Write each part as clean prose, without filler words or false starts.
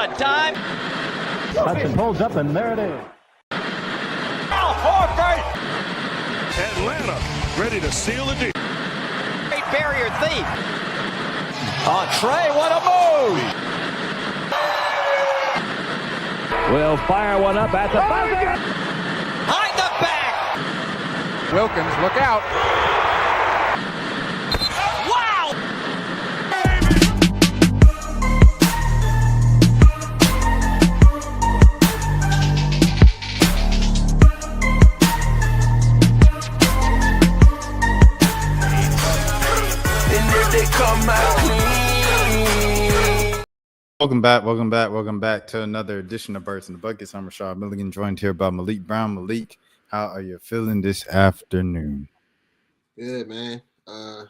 a dime. Hudson pulls up, and there it is. Al Horford. Atlanta ready to seal the deal. Great barrier thief. On Trae, what a move. Will fire one up at the buzzer. Behind the back. Wilkins, look out. Wow. Welcome back to another edition of Birds in the Buckets. I'm Rashad Milligan, joined here by Malik Brown. Malik, how are you feeling this afternoon? Good, man.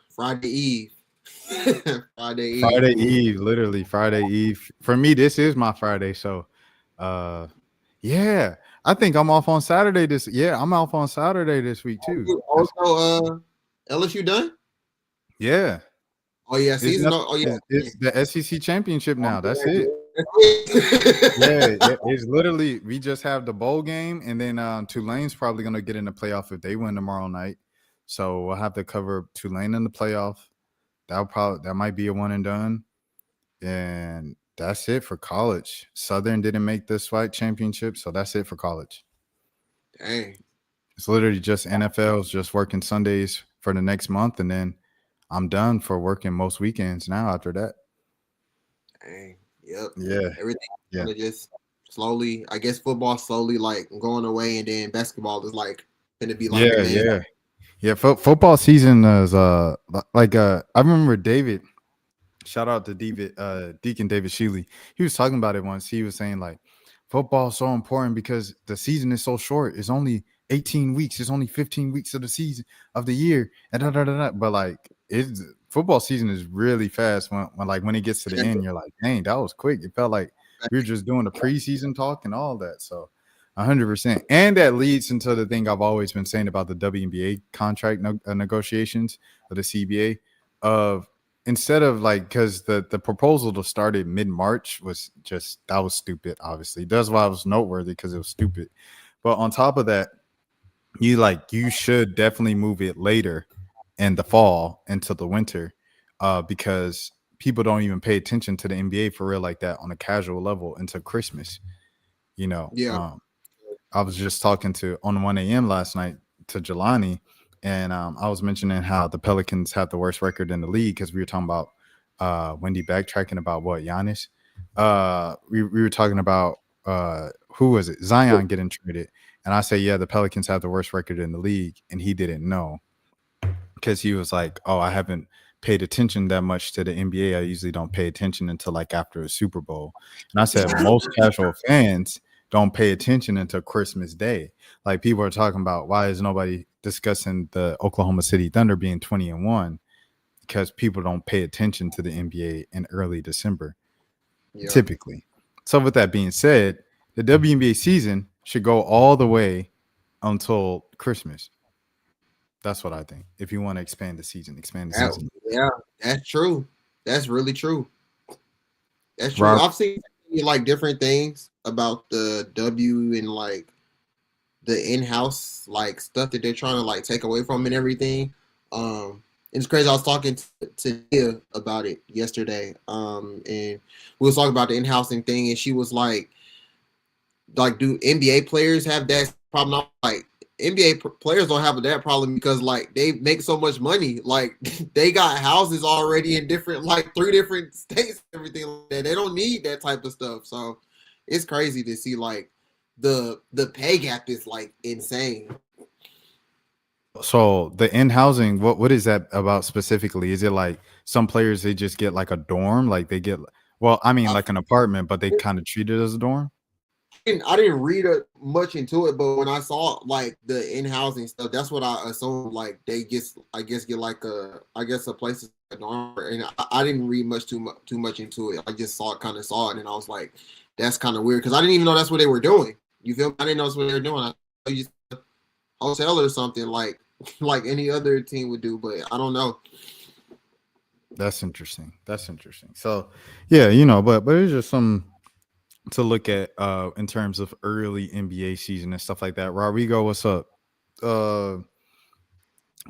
Friday Eve. Friday Eve, literally Friday Eve. For me, this is my Friday, so yeah. I think I'm off on Saturday I'm off on Saturday this week too. Also, LSU done? Yeah. Oh yeah, season. It's the SEC championship now. That's it. Yeah, it's literally we just have the bowl game, and then Tulane's probably gonna get in the playoff if they win tomorrow night. So we'll have to cover Tulane in the playoff. That might be a one and done, and that's it for college. Southern didn't make the SWAC championship, so that's it for college. Dang, it's literally just NFL's just working Sundays for the next month, and then I'm done for working most weekends now after that. Dang. Yep. Yeah. Everything kind of just slowly, I guess football slowly like going away, and then basketball is like going to be like Football season is I remember David. Shout out to Deacon David Shealy. He was talking about it once. He was saying like football is so important because the season is so short. It's only 18 weeks. It's only 15 weeks of the season of the year. And but like football season is really fast when it gets to the end, you're like, dang, that was quick. It felt like we were just doing the preseason talk and all that. So 100%. And that leads into the thing I've always been saying about the WNBA contract negotiations of the CBA of instead of like, because the proposal to start it mid-March was stupid, obviously. That's why it was noteworthy, because it was stupid. But on top of that, you should definitely move it later in the fall into the winter, because people don't even pay attention to the NBA for real like that on a casual level until Christmas. I was just talking on 1 a.m. last night to Jelani, and I was mentioning how the Pelicans have the worst record in the league because we were talking about Wendy backtracking about Giannis. We were talking about who was it? Zion getting traded. And I say, yeah, the Pelicans have the worst record in the league, and he didn't know. Because he was like, oh, I haven't paid attention that much to the NBA. I usually don't pay attention until like after a Super Bowl. And I said, most casual fans don't pay attention until Christmas Day. Like people are talking about, why is nobody discussing the Oklahoma City Thunder being 20-1? Because people don't pay attention to the NBA in early December, typically. So with that being said, the WNBA season should go all the way until Christmas. That's what I think. If you want to expand the season. Yeah, that's true. That's really true. That's true. Rob, I've seen like different things about the W and like the in-house like stuff that they're trying to like take away from and everything. It's crazy. I was talking to Tia about it yesterday. And we was talking about the in-housing thing, and she was like, do NBA players have that problem? I'm like, NBA players don't have that problem because like they make so much money. Like they got houses already in different, like 3 different states, everything like that. They don't need that type of stuff. So it's crazy to see like the pay gap is like insane. So the in-housing, what is that about specifically? Is it like some players, they just get like a dorm? Like they get, like an apartment, but they kind of treat it as a dorm? I didn't read much into it, but when I saw like the in-housing stuff, that's what I assumed. Like they get like a place, a dorm, and I didn't read too much into it. I just saw it, and I was like, that's kind of weird because I didn't even know that's what they were doing. You feel me? I didn't know that's what they were doing. I thought you just hotel or something like any other team would do, but I don't know. That's interesting. So yeah, but it's just some to look at in terms of early NBA season and stuff like that. Rodrigo, what's up?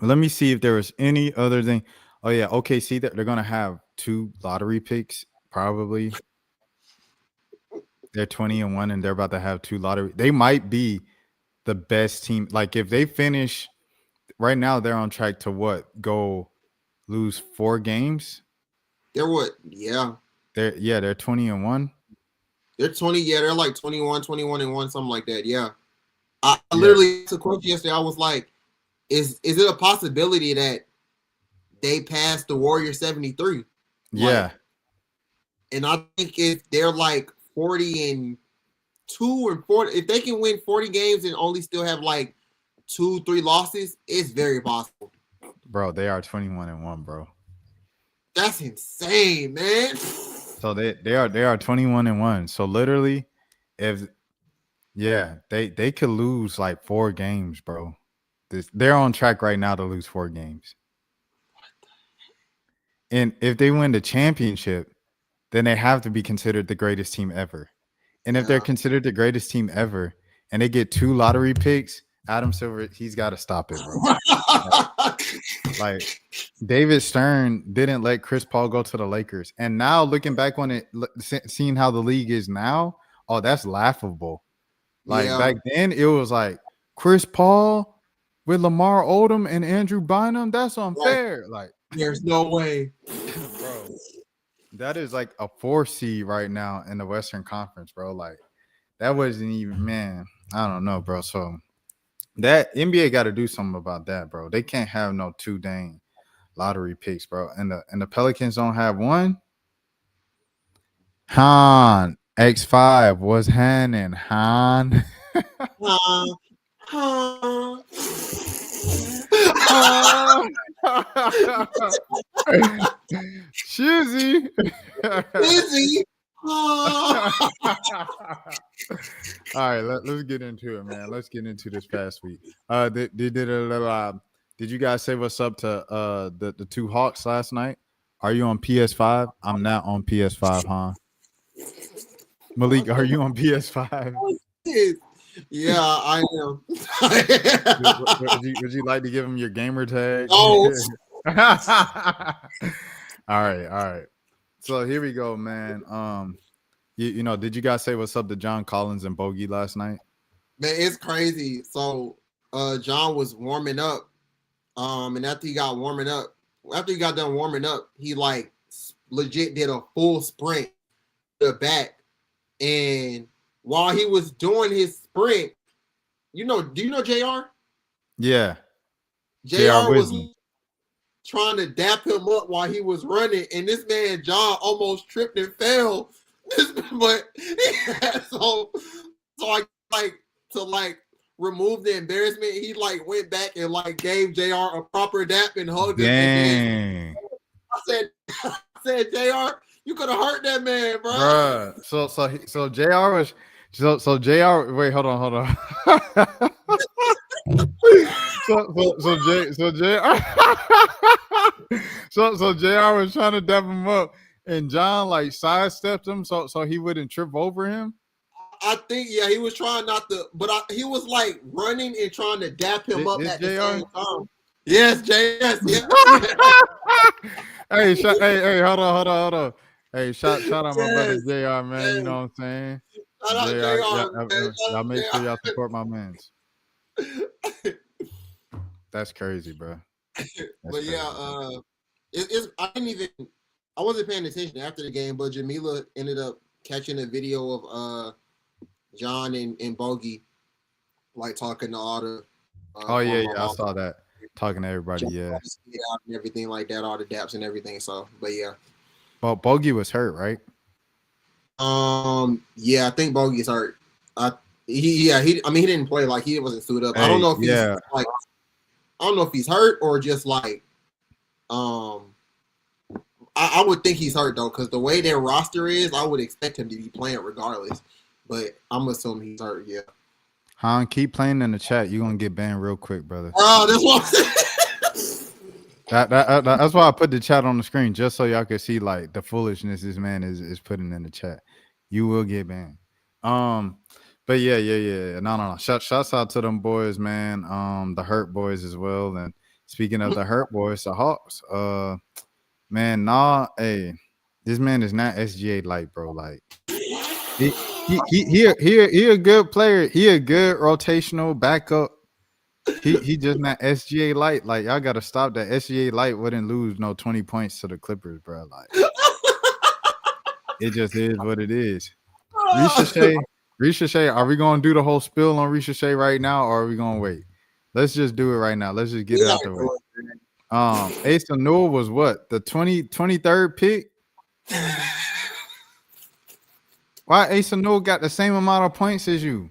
Let me see if there was any other thing. Oh yeah, OKC that they're gonna have 2 lottery picks probably. They're 20-1 and they're about to have 2 lottery. They might be the best team. Like if they finish right now, they're on track to go lose 4 games. They're what? Yeah. They're 20-1. They're 20. Yeah, they're like 21-1, something like that. Yeah. I literally asked a question yesterday. I was like, is it a possibility that they passed the Warriors 73? Yeah. And I think if they're like 40-2 or 40, if they can win 40 games and only still have like 2-3 losses, it's very possible. Bro, they are 21-1, bro. That's insane, man. So they are 21-1. So literally, if they could lose like 4 games, bro. They're on track right now to lose 4 games. And if they win the championship, then they have to be considered the greatest team ever. And if they're considered the greatest team ever, and they get 2 lottery picks, Adam Silver, he's got to stop it, bro. like David Stern didn't let Chris Paul go to the Lakers, and now looking back on it, seeing how the league is now, oh, that's laughable. Like back then, it was like Chris Paul with Lamar Odom and Andrew Bynum. That's unfair. Like, there's no way, bro. That is like a 4 seed right now in the Western Conference, bro. Like, that wasn't even, man. I don't know, bro. So that NBA got to do something about that, bro. They can't have no 2 dang lottery picks, bro. And the Pelicans don't have 1. Han X5 was handing Han. Shizzy. All right, let's get into it, man. Let's get into this past week. Did you guys say what's up to the 2 Hawks last night? Are you on PS5? I'm not on PS5, huh? Malik, are you on PS5? Yeah, I am. would you like to give him your gamer tag? Oh. All right. So here we go, man. You know, did you guys say what's up to John Collins and Bogey last night? Man, it's crazy. So John was warming up. And after he got done warming up, he like legit did a full sprint to the back. And while he was doing his sprint, do you know JR? Yeah. JR was trying to dap him up while he was running, and this man John almost tripped and fell. But so I like to remove the embarrassment. He like went back and like gave JR a proper dap and hugged him. And then I said, JR, you could have hurt that man, bro. Bruh. So JR was so JR. Wait, hold on. So JR was trying to dap him up, and John like sidestepped him so he wouldn't trip over him. I think he was trying not to, but he was like running and trying to dap him up at the same time. Yes, JS. Yeah. Hey, hold on. Hey, shout out my brother JR, man. You know what I'm saying? Shout out JR. Y'all make sure y'all support my mans. That's crazy, bro. But yeah, I wasn't paying attention after the game, but Jamila ended up catching a video of John and Bogey like talking to all the I saw that. Talking to everybody, yeah. And everything like that, all the daps and everything. So, but yeah. Well, Bogey was hurt, right? Yeah, I think Bogey's hurt. He didn't play, like he wasn't suited up. I don't know if he's hurt or just like I would think he's hurt though, because the way their roster is, I would expect him to be playing regardless. But I'm assuming he's hurt, yeah. Han, keep playing in the chat. You're gonna get banned real quick, brother. Oh, that's what that's why I put the chat on the screen, just so y'all can see like the foolishness this man is putting in the chat. You will get banned. But yeah. No. Shouts out to them boys, man. The Hurt Boys as well. And speaking of the Hurt Boys, the Hawks. Man, hey, this man is not SGA light, bro. Like he a good player. He a good rotational backup. He just not SGA light. Like y'all gotta stop that. SGA light wouldn't lose no 20 points to the Clippers, bro. Like it just is what it is. Ricochet, are we gonna do the whole spill on Ricochet right now, or are we gonna wait? Let's just do it right now. Let's just get it out the way. Ace Newell was what? The 23rd pick? Why Asa Newell got the same amount of points as you?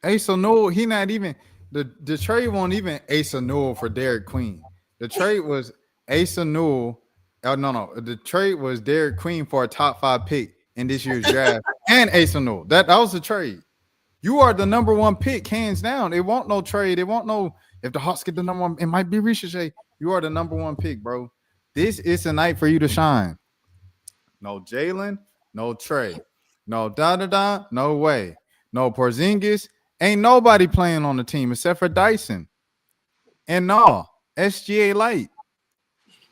Asa Newell, he not even the trade won't even Asa Newell for Derek Queen. The trade was Asa Newell. Oh no. The trade was Derek Queen for a top 5 pick in this year's draft and Asa Newell. That was the trade. You are the number 1 pick, hands down. It won't no trade. It won't no if the Hawks get the number 1, it might be Ricochet. You are the number 1 pick, bro. This is a night for you to shine. No Jalen, no Trae, no no way. No Porzingis. Ain't nobody playing on the team except for Dyson. And no, SGA light.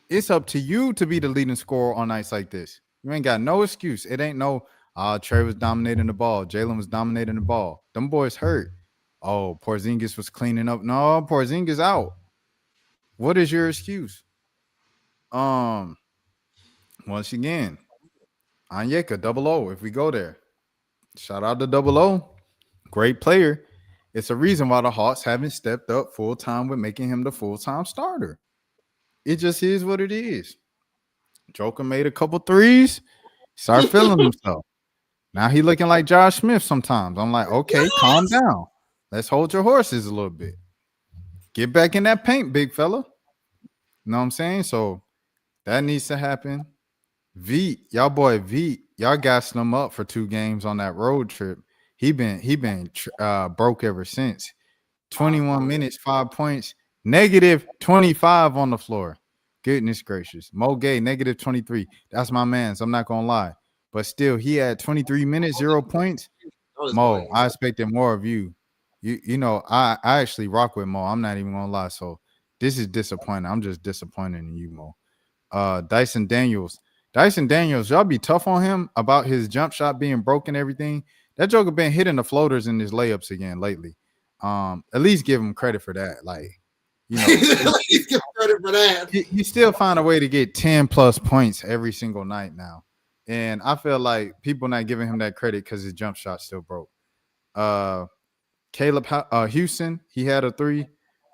It's up to you to be the leading scorer on nights like this. You ain't got no excuse. It ain't no Trae was dominating the ball. Jalen was dominating the ball. Them boys hurt. Oh, Porzingis was cleaning up. No, Porzingis out. What is your excuse? Once again, Onyeka, 00, if we go there. Shout out to 00. Great player. It's a reason why the Hawks haven't stepped up full-time with making him the full-time starter. It just is what it is. Joker made a couple threes, started feeling himself. Now he looking like Josh Smith sometimes. I'm like, okay, calm down. Let's hold your horses a little bit. Get back in that paint, big fella. You know what I'm saying? So that needs to happen. Y'all gassing him up for 2 games on that road trip. He been broke ever since. 21 minutes, 5 points, -25 on the floor. Goodness gracious. Mo Gay, -23. That's my man's. I'm not gonna lie. But still, he had 23 minutes, 0 points. Mo, I expected more of you. You know, I actually rock with Mo. I'm not even gonna lie. So this is disappointing. I'm just disappointed in you, Mo. Dyson Daniels, y'all be tough on him about his jump shot being broken, everything. That joker been hitting the floaters in his layups again lately. At least give him credit for that. Like, you know, At least give him credit for that. He still find a way to get 10+ points every single night now. And I feel like people not giving him that credit because his jump shot still broke. Caleb Houston, he had a 3.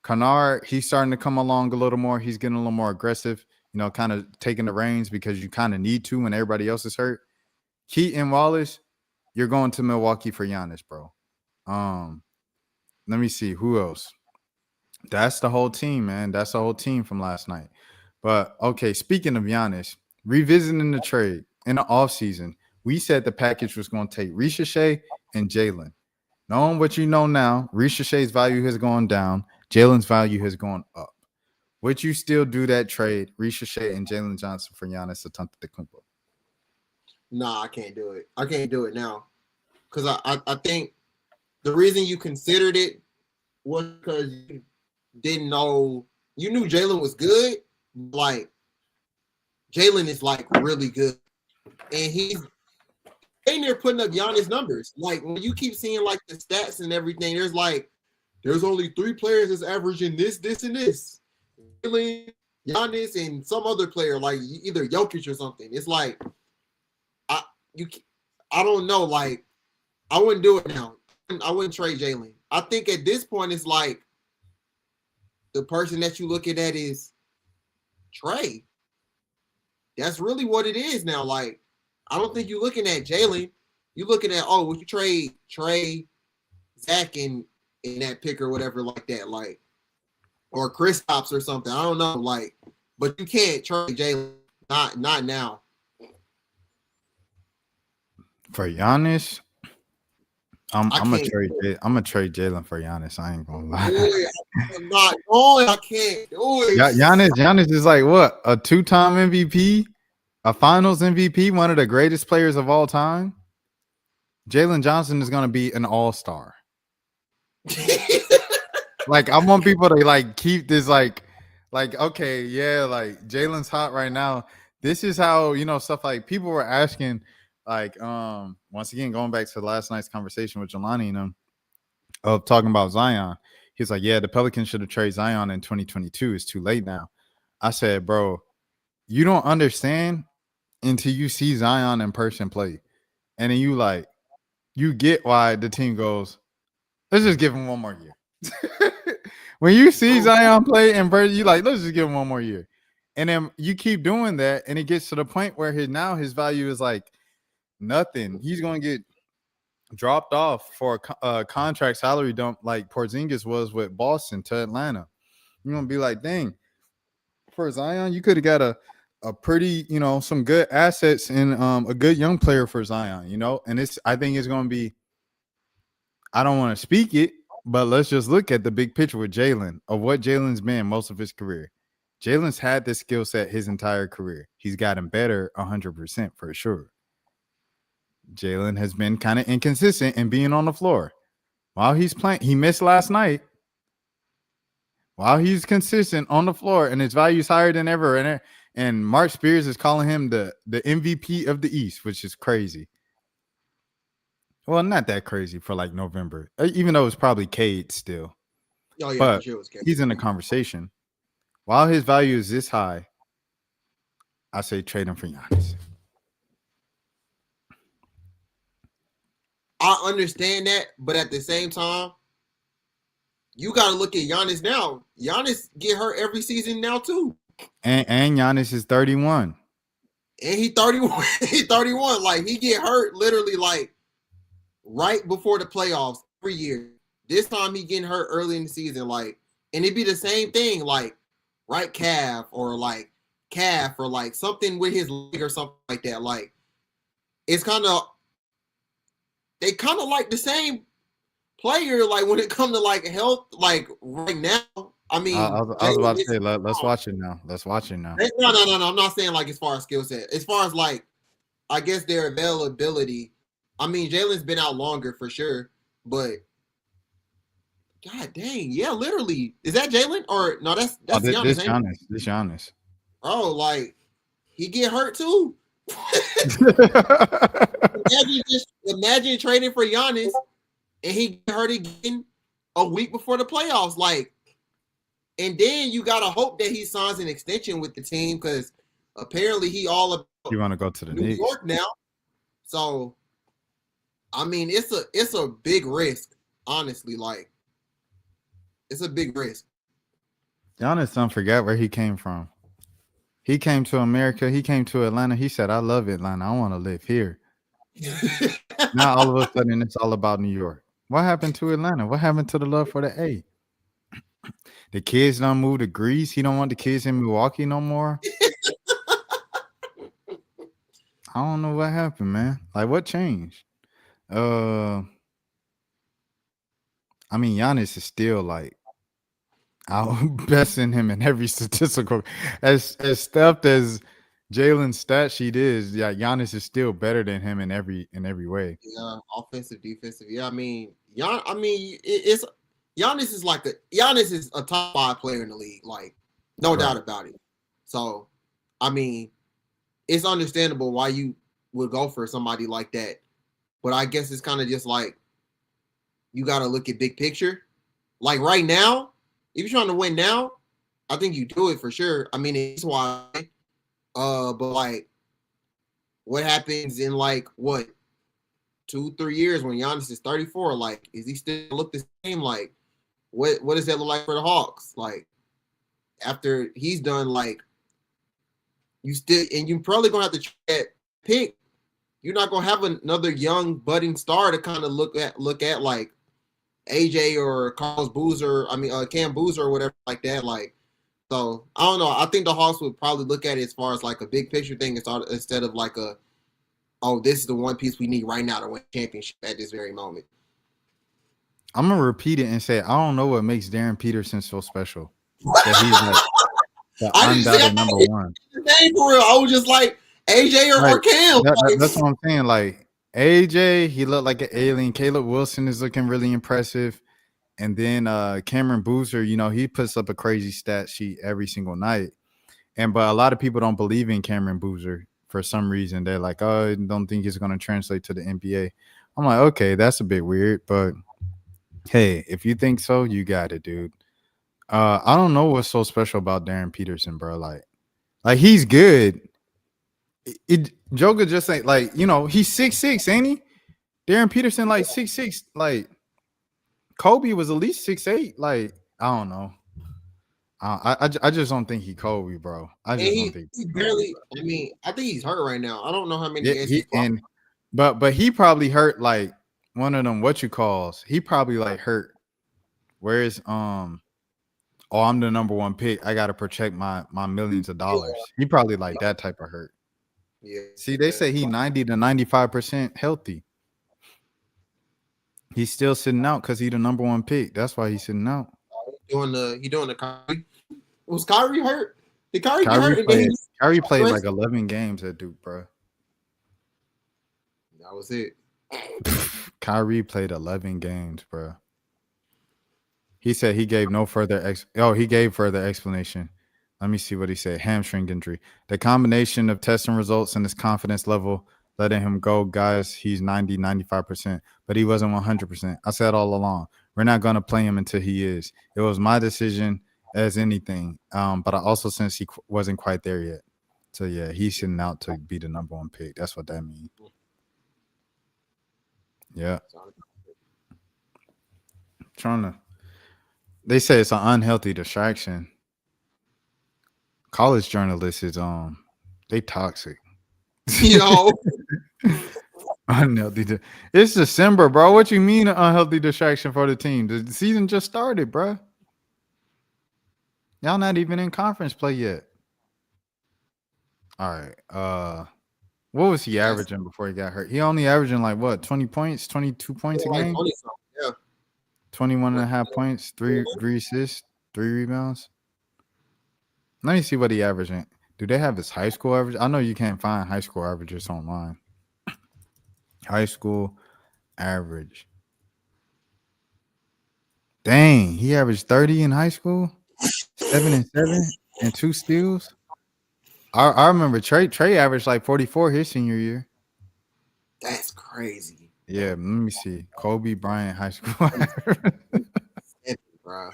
Kennard, he's starting to come along a little more. He's getting a little more aggressive, you know, kind of taking the reins because you kind of need to when everybody else is hurt. Keaton Wallace, you're going to Milwaukee for Giannis, bro. Let me see who else. That's the whole team, man. That's the whole team from last night. But okay, speaking of Giannis, revisiting the trade in the offseason, we said the package was going to take Ricochet and Jalen. Knowing what you know now, Ricochet's value has gone down. Jalen's value has gone up. Would you still do that trade, Ricochet and Jalen Johnson for Giannis Antetokounmpo? Nah, I can't do it. I can't do it now. Because I think the reason you considered it was because you didn't know. You knew Jalen was good. Like, Jalen is, like, really good. And he's in there putting up Giannis numbers. Like, when you keep seeing, like, the stats and everything, there's only 3 players that's averaging this, and this. Jalen, Giannis, and some other player, like either Jokic or something. It's like, I don't know. Like, I wouldn't do it now. I wouldn't trade Jalen. I think at this point, it's like the person that you looking at is Trae. That's really what it is now. Like, I don't think you're looking at Jalen. You're looking at, would you trade Trae, Zach, in that pick or whatever like that, like, or Kristaps or something. I don't know, like, but you can't trade Jalen. Not now. For Giannis, I'm gonna trade Jalen for Giannis. I ain't gonna lie. I'm not going. I can't do it. Giannis is like what? A 2-time MVP, a Finals MVP, one of the greatest players of all time. Jalen Johnson is gonna be an all-star. Like, I want people to like keep this like okay, yeah, like Jalen's hot right now. This is how, stuff like people were asking, like, once again, going back to last night's conversation with Jelani and them of talking about Zion. He's like, yeah, the Pelicans should have traded Zion in 2022. It's too late now. I said, bro, you don't understand until you see Zion in person play. And then you get why the team goes, let's just give him one more year. When you see Zion play in person, you like, let's just give him one more year. And then you keep doing that, and it gets to the point where his value is like nothing. He's going to get dropped off for a contract salary dump like Porzingis was with Boston to Atlanta. You're going to be like, dang, for Zion, you could have got a pretty, some good assets and a good young player for Zion, and I think it's going to be, I don't want to speak it, but let's just look at the big picture with Jalen of what Jalen's been most of his career. Jalen's had this skill set his entire career. He's gotten better 100% for sure. Jalen has been kind of inconsistent in being on the floor. While he's playing, he missed last night. While he's consistent on the floor and his value is higher than ever, and Mark Spears is calling him the MVP of the East, which is crazy. Well, not that crazy for like November, even though it's probably Cade still. Oh yeah, but sure it was Cade. He's in the conversation. While his value is this high, I say trade him for Giannis. I understand that, but at the same time, you got to look at Giannis now. Giannis get hurt every season now too. And Giannis is 31. And he 31. He's 31. Like, he get hurt literally like right before the playoffs every year. This time he getting hurt early in the season. Like, and it'd be the same thing, like right calf or like something with his leg or something like that. Like, it's they kind of like the same player, like when it comes to like health, like right now. I mean, I was about to say, let's watch it now. Let's watch it now. No. I'm not saying like as far as skill set, as far as like, I guess their availability. I mean, Jalen's been out longer for sure, but God dang, yeah, literally, is that Jalen or no? That's Giannis. This Giannis. Oh, like he get hurt too. Imagine trading for Giannis and he get hurt again a week before the playoffs, like. And then you gotta hope that he signs an extension with the team because apparently he all about you want to go to the New York now. So, I mean, it's a big risk, honestly. Like, it's a big risk. Giannis don't forget where he came from. He came to America. He came to Atlanta. He said, "I love Atlanta. I want to live here." Now all of a sudden, it's all about New York. What happened to Atlanta? What happened to the love for the A? The kids don't move to Greece. He don't want the kids in Milwaukee no more. I don't know what happened, man. Like, what changed? I mean, Giannis is still like outbesting him in every statistical. As stuffed as Jalen's stat sheet is, yeah, Giannis is still better than him in every way. Yeah, offensive, defensive. Yeah, I mean, it's. Giannis is a top 5 player in the league, like no doubt about it. So, I mean, it's understandable why you would go for somebody like that. But I guess it's kind of just like you got to look at big picture. Like right now, if you're trying to win now, I think you do it for sure. I mean, it's why. But like, what happens in like what 2-3 years when Giannis is 34? Like, is he still look the same? Like, what does that look like for the Hawks? Like, after he's done, like, you're probably gonna have to try that pick. You're not gonna have another young budding star to kind of look at like AJ or Carlos Boozer. I mean, Cam Boozer or whatever like that. Like, so I don't know. I think the Hawks would probably look at it as far as like a big picture thing instead of like this is the one piece we need right now to win championship at this very moment. I'm gonna repeat it and say I don't know what makes Darren Peterson so special. That he's like the undoubted number one. For real, I was just like AJ or Cam. That's what I'm saying. Like AJ, he looked like an alien. Caleb Wilson is looking really impressive. And then Cameron Boozer, he puts up a crazy stat sheet every single night. But a lot of people don't believe in Cameron Boozer for some reason. They're like, oh, I don't think it's going to translate to the NBA. I'm like, okay, that's a bit weird. But, hey, if you think so, you got it, dude. I don't know what's so special about Darren Peterson, bro. Like he's good. Joker just ain't like, he's 6'6", ain't he? Darren Peterson like 6'6". Like Kobe was at least 6'8". Like, I don't know. I just don't think he Kobe, bro. I just don't think he barely. I mean, I think he's hurt right now. I don't know how many. But he probably hurt like one of them what you calls. He probably like hurt. Whereas I'm the number one pick. I gotta protect my millions of dollars. He probably like that type of hurt. Yeah. See, they say he 90 to 95% healthy. He's still sitting out because he's the number one pick. That's why he's sitting out. He doing the Kyrie. Was Kyrie hurt? Did Kyrie get hurt? Kyrie played like 11 games at Duke, bro. That was it. Kyrie played 11 games, bro. He said he gave no further he gave further explanation. Let me see what he said. Hamstring injury. The combination of testing results and his confidence level letting him go, guys, he's 90, 95%, but he wasn't 100%. I said all along, we're not going to play him until he is. It was my decision as anything, but I also sense he wasn't quite there yet. So, yeah, he's sitting out to be the number one pick. That's what that means. Yeah. They say it's an unhealthy distraction. College journalists is they toxic. Unhealthy. It's December, bro. What you mean an unhealthy distraction for the team? The season just started, bro. Y'all not even in conference play yet. All right. What was he averaging before he got hurt? He only averaging like what, 20 points, 22 points a game? Yeah. 21 and a half points, three assists, 3 rebounds. Let me see what he averaging. Do they have his high school average? I know you can't find high school averages online. High school average. Dang, he averaged 30 in high school, 7 and 7, and 2 steals. I remember Trae averaged like 44 his senior year. That's crazy. Yeah, let me see. Kobe Bryant high school. Bro.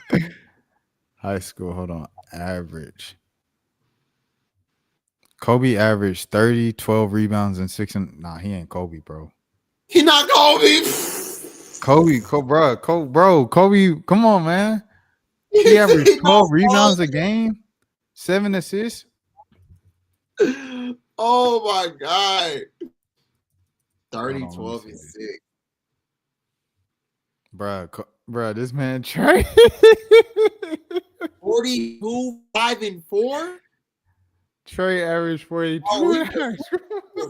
High school, hold on. Average. Kobe averaged 30, 12 rebounds, and 6 and he ain't Kobe, bro. He not Kobe. Kobe, come on, man. He averaged 12 rebounds a game, 7 assists. Oh my God. 30, 12, and 6. Bruh, this man Trae. 42, 5 and 4. Trae averaged 42.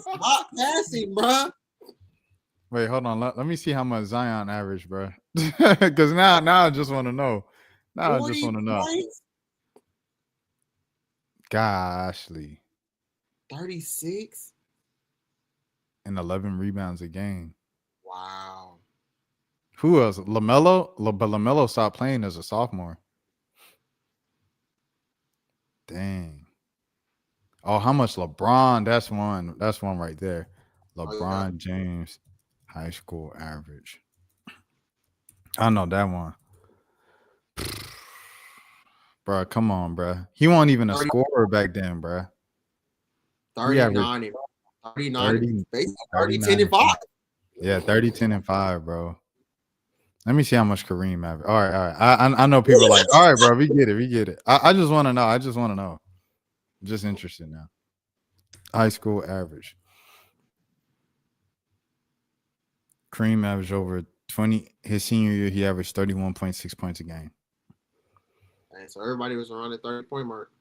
Not passing, bro. Wait, hold on. Let me see how much Zion averaged, bro. Because now I just want to know. Now I just want to know. Points? Goshly. 36? And 11 rebounds a game. Wow. Who else? LaMelo? But LaMelo stopped playing as a sophomore. Dang. Oh, how much LeBron? That's one right there. LeBron James high school average. I know that one. Bro, come on, bro. He wasn't even a scorer back then, bro. 39, 10 and 5. Yeah, 30, 10, and 5, bro. Let me see how much Kareem averaged. All right. I know people are like, all right, bro, we get it. I just want to know. I'm just interested now. High school average. Kareem averaged over 20. His senior year, he averaged 31.6 points a game. And so everybody was around the 30-point mark.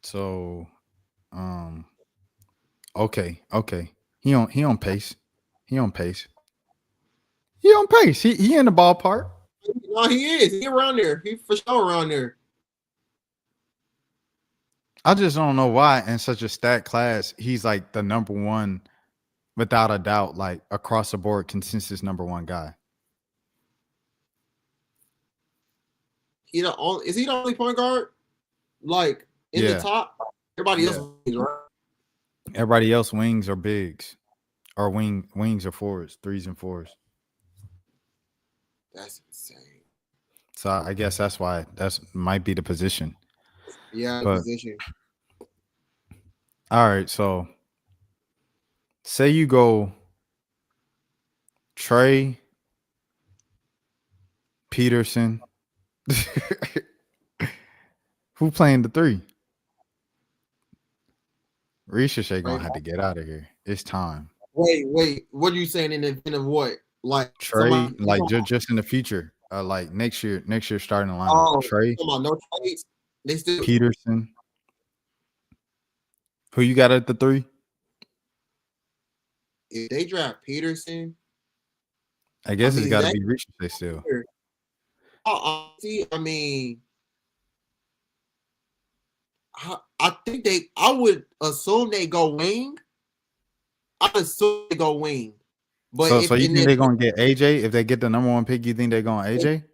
So, okay. He on pace. He in the ballpark. No, he is. He around there. He for sure around there. I just don't know why in such a stat class he's like the number one. without a doubt, like across the board consensus number one guy. Is he the only point guard? Like in the top? Everybody else is right. Everybody else wings or bigs. Or wings or fours, 3s and 4s. That's insane. So I guess that's why might be the position. Yeah, but, position. All right, so say you go Trae, Peterson. Who playing the 3? Ricochet gonna have to get out of here. It's time. Wait. What are you saying in the event of what? Like Trae, like just in the future, like next year starting lineup. Oh, Trae, no trades. They still Peterson. Who you got at the 3? If they draft Peterson, I guess it's got to be Ricochet still. See, I mean, I think I would assume they go wing. I assume they go wing. But so you think they're gonna get AJ if they get the number 1 pick? You think they're going AJ?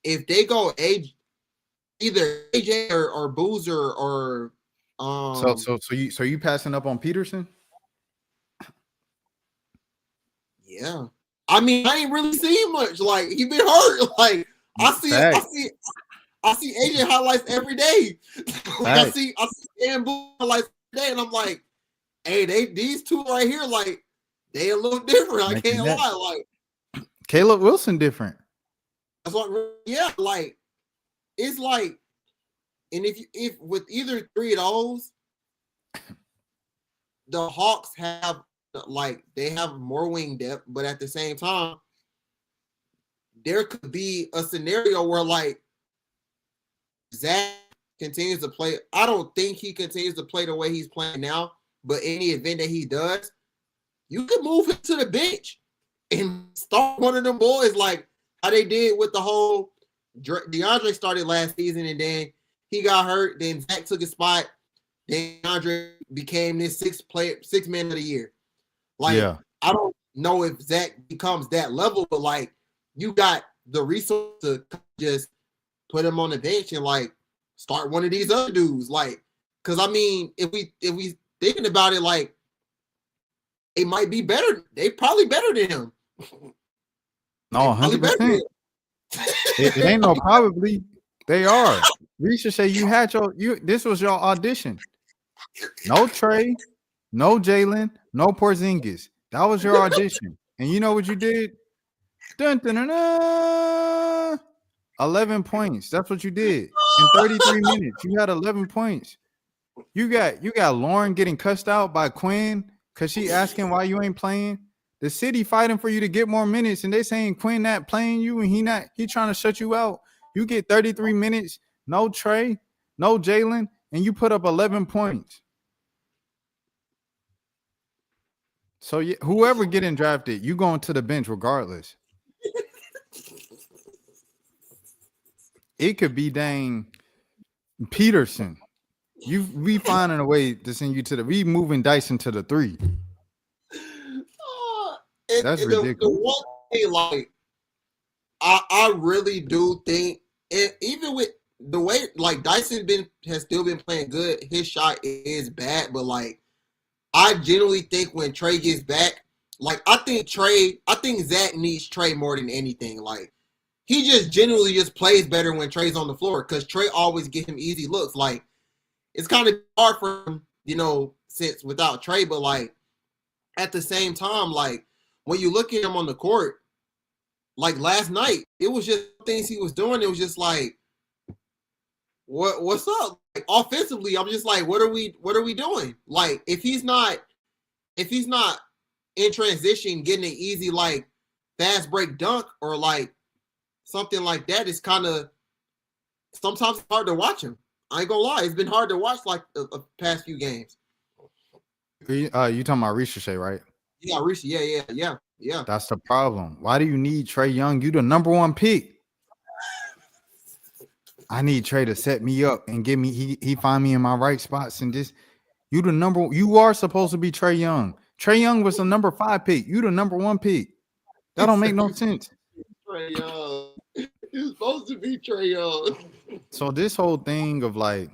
If they go either AJ or Boozer or So you passing up on Peterson? Yeah. I mean, I ain't really seen much. Like he been hurt. Like I see AJ highlights every day. I see Dan Boozer highlights every day, and I'm like, hey, these two right here, like they a little different. I can't lie. Like Caleb Wilson different. That's what. Yeah, like it's like, and if with either 3 of those, the Hawks have they have more wing depth, but at the same time, there could be a scenario where like Zach continues to play. I don't think he continues to play the way he's playing now, but in the event that he does, you could move him to the bench and start one of them boys like how they did with the whole DeAndre started last season and then he got hurt. Then Zach took his spot. Then DeAndre became this 6th man of the year. Like, I don't know if Zach becomes that level, but like you got the resource to just put him on the bench and like start one of these other dudes. Like, because I mean, if we thinking about it, like they might be better. They probably better than him. No, 100%. It ain't no probably. They are. Risha say you had this was your audition. No Trae, no Jalen, no Porzingis. That was your audition. And you know what you did? Dun, dun, dun, dun. 11 points. That's what you did. In 33 minutes, you had 11 points. You got Lauren getting cussed out by Quinn because she asking why you ain't playing. The city fighting for you to get more minutes, and they saying Quinn not playing you, and he trying to shut you out. You get 33 minutes, no Trae, no Jalen, and you put up 11 points. So whoever getting drafted, you going to the bench regardless. It could be dang Peterson. We finding a way to send you to we moving Dyson to the 3. That's ridiculous. The one thing, like, I really do think, even with the way like Dyson has still been playing good, his shot is bad, but like I genuinely think when Trae gets back, like I think Zach needs Trae more than anything. Like he just genuinely just plays better when Trae's on the floor because Trae always get him easy looks. Like it's kind of hard for him, since without Trae, but like at the same time, like when you look at him on the court, like last night, it was just things he was doing. It was just like, what's up? Like, offensively, I'm just like, what are we doing? Like, if he's not in transition, getting an easy like fast break dunk or like something like that, it's kind of sometimes hard to watch him. I ain't gonna lie, it's been hard to watch like the past few games. You talking about Ricochet, right? Yeah, Ricochet. Yeah. That's the problem. Why do you need Trae Young? You the number 1 pick. I need Trae to set me up and give me he find me in my right spots and this. You are supposed to be Trae Young. Trae Young was the number 5 pick. You the number 1 pick. That don't make no sense. Trae Young. He's supposed to be Trae Young. So this whole thing of like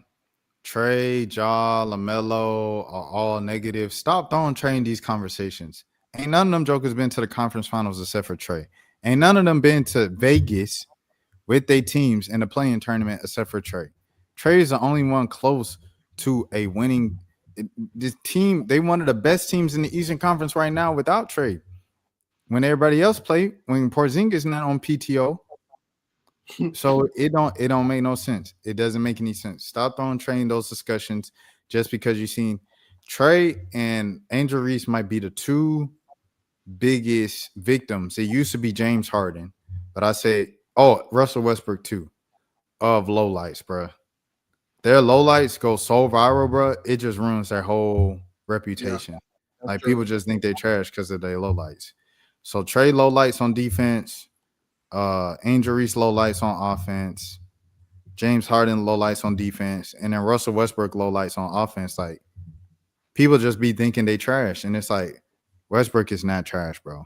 Trae, Ja, LaMelo are all negative. Stop throwing Trae in these conversations. Ain't none of them jokers been to the conference finals except for Trae. Ain't none of them been to Vegas with their teams in the play-in tournament except for Trae. Trae is the only one close to a winning. This team, they one of the best teams in the Eastern Conference right now without Trae. When everybody else play, when Porzingis not on PTO, so it don't make no sense. It doesn't make any sense. Stop throwing Trae in those discussions just because you've seen Trae and Angel Reese might be the 2 biggest victims. It used to be James Harden, but I say, Russell Westbrook too, of lowlights, bro. Their lowlights go so viral, bro. It just ruins their whole reputation. Yeah, like true. People just think they trash because of their lowlights. So Trae lowlights on defense, Angel Reese lowlights on offense, James Harden lowlights on defense, and then Russell Westbrook lowlights on offense. Like people just be thinking they trash, and it's like Westbrook is not trash, bro.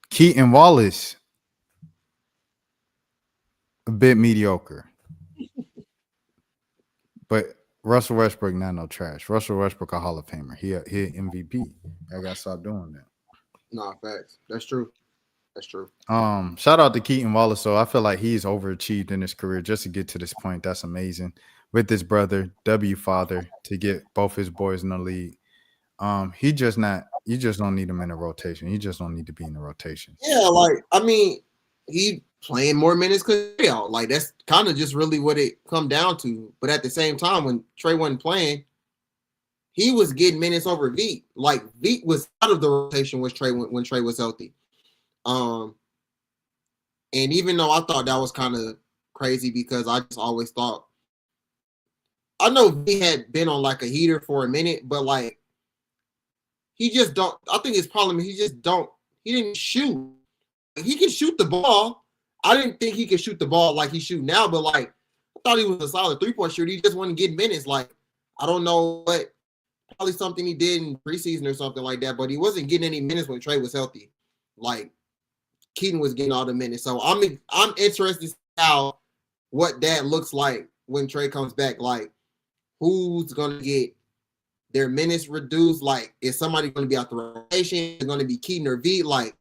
Keaton Wallace, a bit mediocre. But Russell Westbrook not no trash. Russell Westbrook a Hall of Famer. He MVP. I gotta stop doing that. Nah, facts. That's true. That's true. Shout out to Keaton Wallace. So I feel like he's overachieved in his career just to get to this point. That's amazing. With his brother, W father, to get both his boys in the league. You just don't need him in a rotation. You just don't need to be in the rotation. Yeah, like I mean, he playing more minutes because out. Like that's kind of just really what it come down to. But at the same time, when Trae wasn't playing, he was getting minutes over Veet. Like Veet was out of the rotation when Trae was healthy. And even though I thought that was kind of crazy because I just always thought I know he had been on like a heater for a minute, but like he just don't. I think his problem is he didn't shoot. He can shoot the ball. I didn't think he could shoot the ball like he's shooting now, but like I thought he was a solid 3-point shooter. He just wasn't getting minutes. Like I don't know what, probably something he did in preseason or something like that, but he wasn't getting any minutes when Trae was healthy. Like Keaton was getting all the minutes. So I'm interested to see what that looks like when Trae comes back. Like who's gonna get their minutes reduced? Like is somebody gonna be out the rotation? Is it gonna be Keaton or V? Like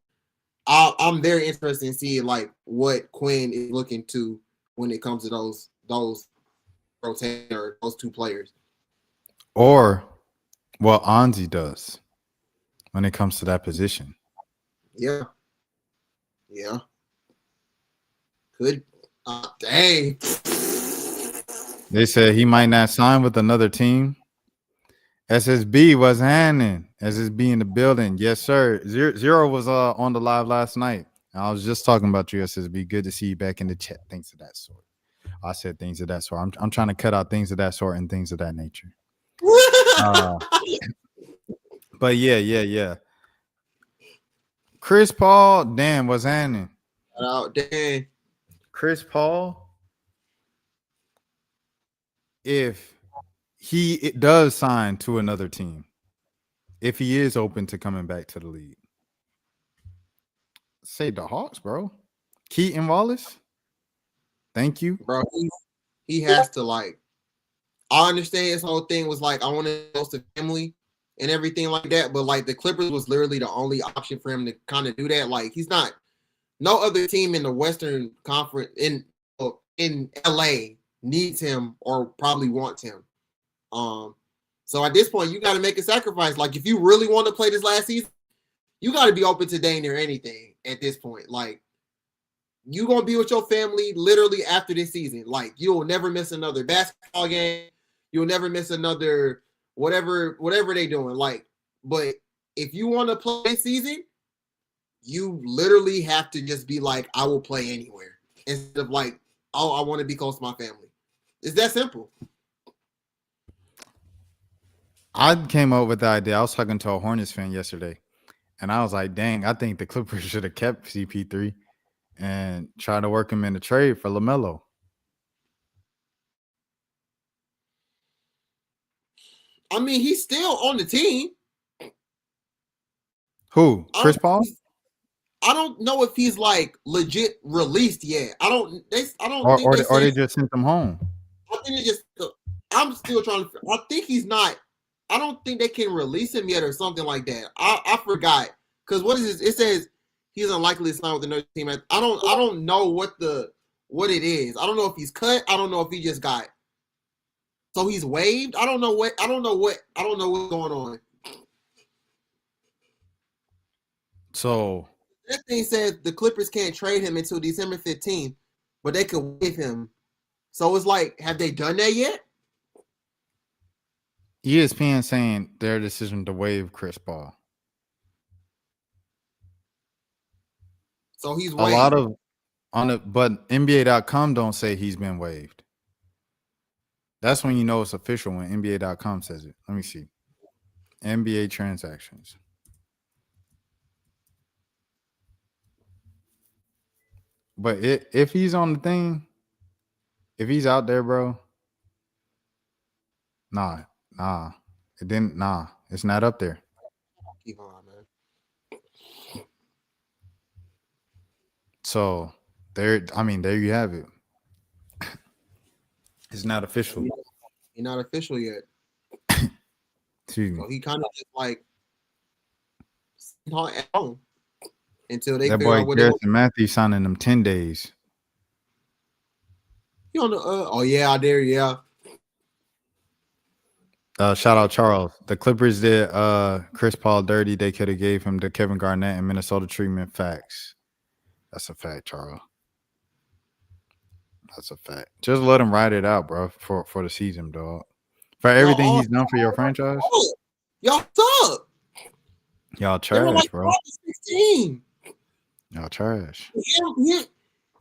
I'm very interested in seeing like what Quinn is looking to when it comes to those rotating or those 2 players. Or what Anzi does when it comes to that position. Yeah. Could dang. They said he might not sign with another team. SSB was handing. SSB in the building. Yes, sir. Zero was on the live last night. I was just talking about you, SSB. Good to see you back in the chat. Things of that sort. I said things of that sort. I'm trying to cut out things of that sort and things of that nature. But yeah. Chris Paul, damn, was handing. Dang. Chris Paul, if he does sign to another team, if he is open to coming back to the league, say the Hawks, bro. Keaton Wallace, thank you, bro. He has to like. I understand his whole thing was like I want to go to family and everything like that, but like the Clippers was literally the only option for him to kind of do that. Like he's not. No other team in the Western Conference in LA needs him or probably wants him. So at this point, you got to make a sacrifice. Like if you really want to play this last season, you got to be open to dang near anything at this point. Like you gonna be with your family literally after this season. Like you'll never miss another basketball game. You'll never miss another whatever they doing. Like, but if you want to play this season, you literally have to just be like, I will play anywhere instead of like, oh, I want to be close to my family. It's that simple. I came up with the idea. I was talking to a Hornets fan yesterday, and I was like, dang, I think the Clippers should have kept CP3 and tried to work him in the trade for LaMelo. I mean, he's still on the team. Who? Chris Paul? I don't know if he's like legit released yet. I don't Or think they just sent him home. I think they just. I'm still trying to. I think he's not. I don't think they can release him yet or something like that. I forgot because what is this? It says he's unlikely to sign with another team. I don't know what it is. I don't know if he's cut. I don't know if he just got. So he's waived. I don't know what's going on. So This thing says the Clippers can't trade him until December 15th, but they could waive him. So it's like, have they done that yet? ESPN saying their decision to waive Chris Paul. So he's waived. A lot of on it, but NBA.com don't say he's been waived. That's when you know it's official when NBA.com says it. Let me see. NBA transactions. But if he's on the thing, if he's out there, bro, nah, it's not up there. Keep on, man. So there you have it. It's not official. He's not official yet. Excuse me. So he kind of just like at home until they that figure boy out what Garrison Matthews signing them 10 days. You on the oh yeah, I dare yeah. Shout out Charles. The Clippers did Chris Paul dirty. They could have gave him the Kevin Garnett and Minnesota treatment. Facts. That's a fact, Charles. That's a fact. Just let him ride it out, bro, for the season, dog. For everything he's done for your franchise. Y'all suck. Y'all trash, like bro. 16. Y'all trash.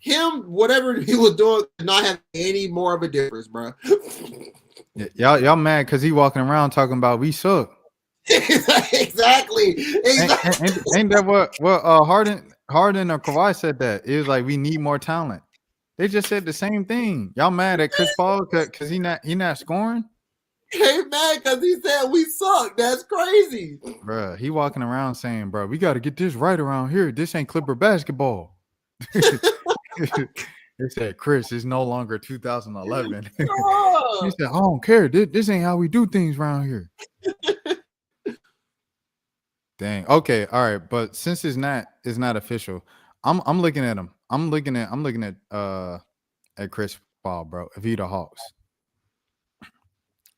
Him, whatever he was doing, did not have any more of a difference, bro. Y'all mad because he walking around talking about we suck. Exactly. Ain't that what Harden or Kawhi said that? It was like we need more talent. They just said the same thing. Y'all mad at Chris Paul because he not scoring? Hey mad because he said we suck. That's crazy. Bruh, he walking around saying, bro, we got to get this right around here. This ain't Clipper basketball. They said, Chris, it's no longer 2011. He said, I don't care. This ain't how we do things around here. Dang. Okay. All right. But since it's not official, I'm looking at him. I'm looking at Chris Paul, bro. If he the Hawks.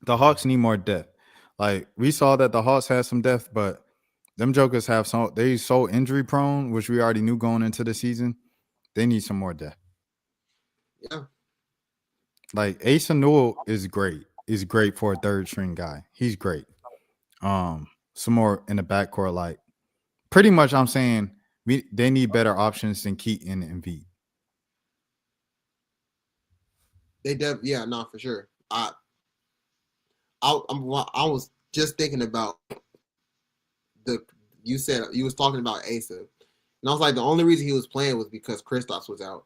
The Hawks need more depth. Like we saw that the Hawks had some depth, but them jokers have they so injury prone, which we already knew going into the season. They need some more depth. Yeah. Like Asa Newell is great. He's great for a third string guy. He's great. Some more in the backcourt. Like pretty much, I'm saying they need better options than Keaton and Embiid. For sure. I was just thinking about you was talking about Asa, and I was like the only reason he was playing was because Kristaps was out,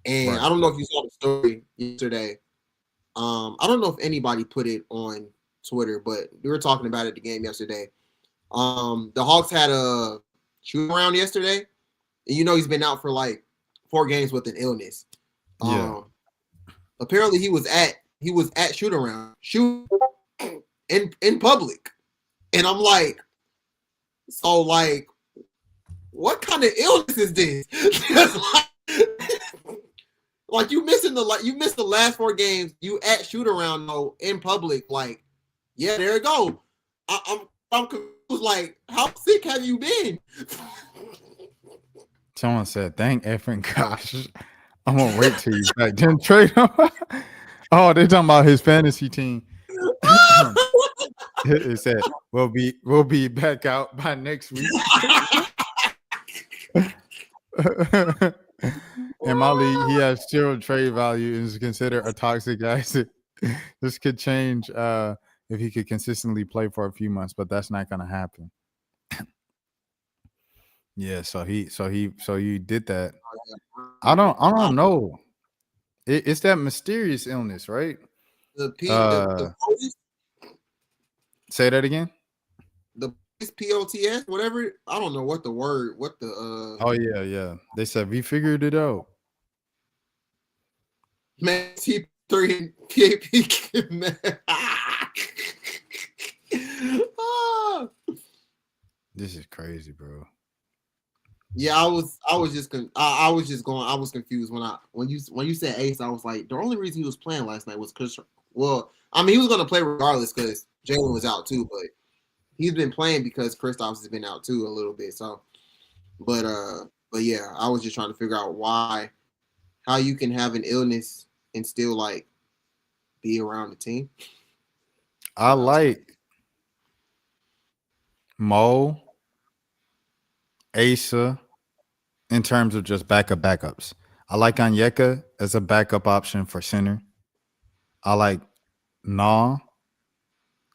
and right. I don't know if you saw the story yesterday. I don't know if anybody put it on Twitter, but we were talking about it at the game yesterday. The Hawks had a shoot around yesterday, and he's been out for like 4 games with an illness. Apparently he was at shoot around in public, and I'm like, so like, what kind of illness is this? Like you missed the last 4 games. You at shoot around though in public, like, yeah, there you go. I'm confused. Like, how sick have you been? Someone said, "Thank effing gosh." I'm gonna wait till he's back. Didn't trade him. Oh, they're talking about his fantasy team. It said we'll be back out by next week. In my league, he has 0 trade value and is considered a toxic asset. This could change if he could consistently play for a few months, but that's not gonna happen. Yeah, so you did that. I don't know. It's that mysterious illness, right? The police, say that again. The POTS, whatever. I don't know what the word, Oh yeah. They said we figured it out. Man, T3 and KP, man. This is crazy, bro. Yeah, I was confused when you said Ace. I was like, the only reason he was playing last night was because, well, I mean, he was going to play regardless because Jalen was out too, but he's been playing because Kristaps has been out too a little bit. So, but yeah, I was just trying to figure out how you can have an illness and still like be around the team. I like Mo, Asa in terms of just backups. I like Onyeka as a backup option for center. I like Nah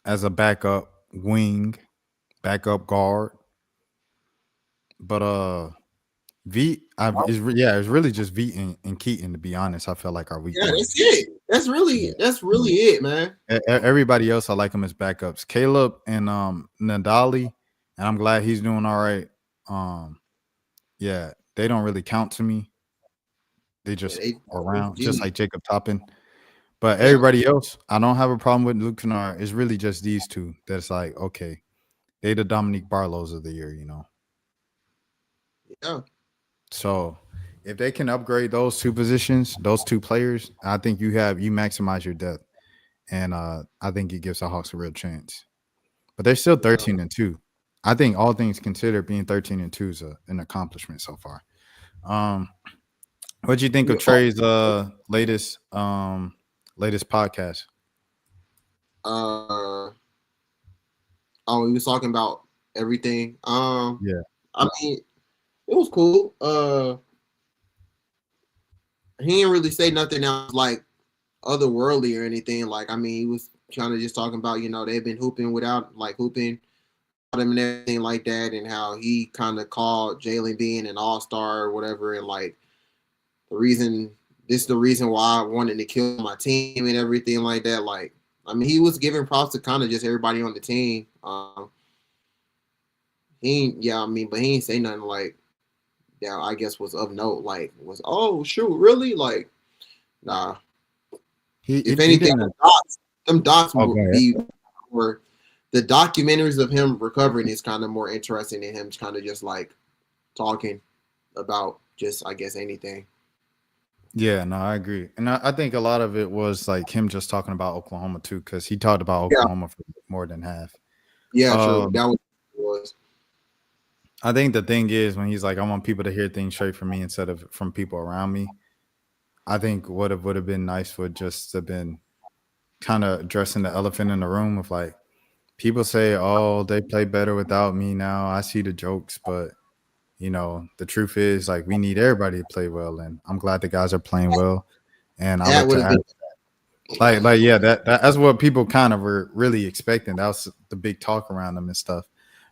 as a backup wing, backup guard. But it's really just V and Keaton, to be honest. I feel like our weak. Yeah, that's it. That's really it, man. Everybody else, I like them as backups. Caleb and Nadali, and I'm glad he's doing all right. Yeah, they don't really count to me. They just around, just like Jacob Toppin. But everybody else, I don't have a problem with Luke Kennard. It's really just these two that's like, okay, they the Dominique Barlows of the year, you know. Yeah. So if they can upgrade those two positions, those two players, I think you maximize your depth. And I think it gives the Hawks a real chance. But they're still 13-2. I think all things considered, being 13-2 is an accomplishment so far. What do you think of Trae's latest podcast? He was talking about everything. Yeah. I mean, it was cool. He didn't really say nothing else like otherworldly or anything. Like, I mean, he was kind of just talking about, they've been hooping without hooping them and everything like that, and how he kind of called Jalen being an all-star or whatever, and like this is the reason why I wanted to kill my team and everything like that. Like, I mean, he was giving props to kind of just everybody on the team. But he ain't say nothing like that. I guess was of note. Like, oh shoot, really? Like, nah. If anything, them docs would be more. The documentaries of him recovering is kind of more interesting than him kind of just like talking about just, I guess, anything. Yeah, no, I agree. And I think a lot of it was like him just talking about Oklahoma too, because he talked about Oklahoma for more than half. Yeah, true. That was. I think the thing is when he's like, I want people to hear things straight from me instead of from people around me. I think what it would have been nice would just have been kind of addressing the elephant in the room of like, people say, oh, they play better without me now. I see the jokes, but the truth is, like, we need everybody to play well, and I'm glad the guys are playing well. And I like to add that. That's what people kind of were really expecting. That was the big talk around them and stuff.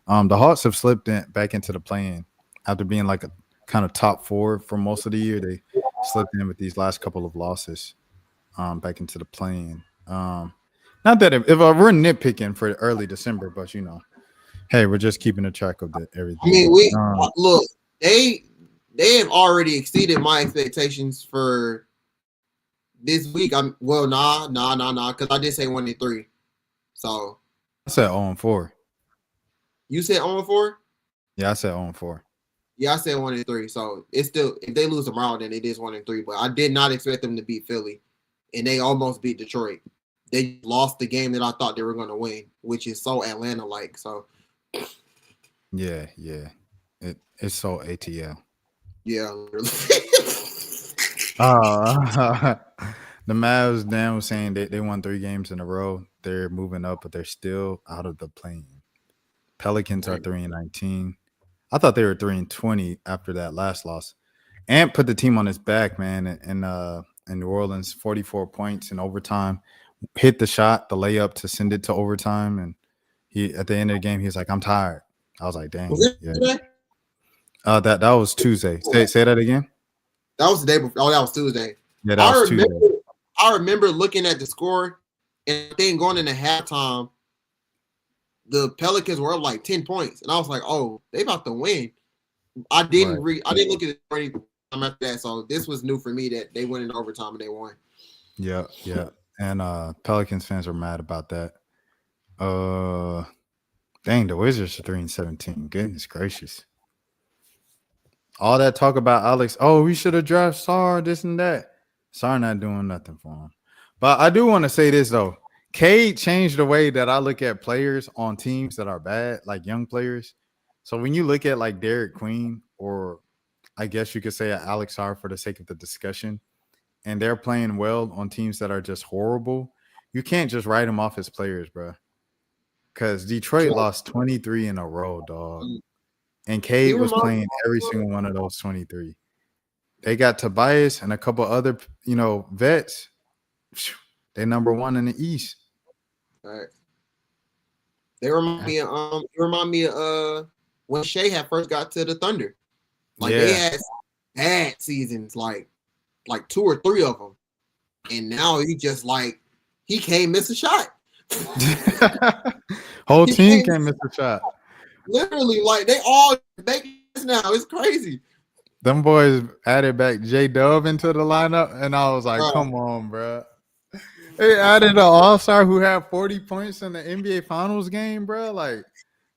The Hawks have slipped back into the play-in after being like a kind of top four for most of the year. They slipped in with these last couple of losses back into the play-in. Not that if we're nitpicking for early December, but hey, we're just keeping a track of everything. I mean, look, they have already exceeded my expectations for this week. Nah, because I did say 1-3. So I said 0-4. You said 0-4? Yeah, I said 0-4. Yeah, I said 1-3. So it's still, if they lose tomorrow, then it is 1-3. But I did not expect them to beat Philly, and they almost beat Detroit. They lost the game that I thought they were going to win, which is so Atlanta-like. So, yeah, it's so ATL. Yeah, literally. The Mavs now saying they won 3 games in a row. They're moving up, but they're still out of the play-in. Pelicans are 3-19. I thought they were 3-20 after that last loss. Ant put the team on his back, man, in New Orleans, 44 points in overtime. Hit the shot, the layup to send it to overtime, and he at the end of the game he was like, "I'm tired." I was like, "Dang." Yeah. That was Tuesday. Say that again. That was the day before. Oh, that was Tuesday. Yeah, that was Tuesday. I remember looking at the score and then going into halftime. the Pelicans were up like 10 points, and I was like, "Oh, they about to win." I didn't look at it for any time after that, so this was new for me that they went in overtime and they won. Yeah. And Pelicans fans are mad about that. Dang, the Wizards are 3-17. Goodness gracious. All that talk about Alex, we should have drafted Sarr, this and that. Sarr not doing nothing for him. But I do want to say this, though. Cade changed the way that I look at players on teams that are bad, like young players. So when you look at like Derek Queen, or I guess you could say Alex Sarr for the sake of the discussion, and they're playing well on teams that are just horrible, you can't just write them off as players, bro. Because Detroit lost 23 in a row, dog. And Cade was playing every single one of those 23. They got Tobias and a couple other, vets. They're number one in the East. All right. They remind me of when Shea had first got to the Thunder. They had bad seasons, like 2 or 3 of them. And now he just he can't miss a shot. Whole team can't miss a shot. Literally, they all make this now. It's crazy. Them boys added back J-Dub into the lineup, and I was like, come on, bro. They added an all-star who had 40 points in the NBA Finals game, bro.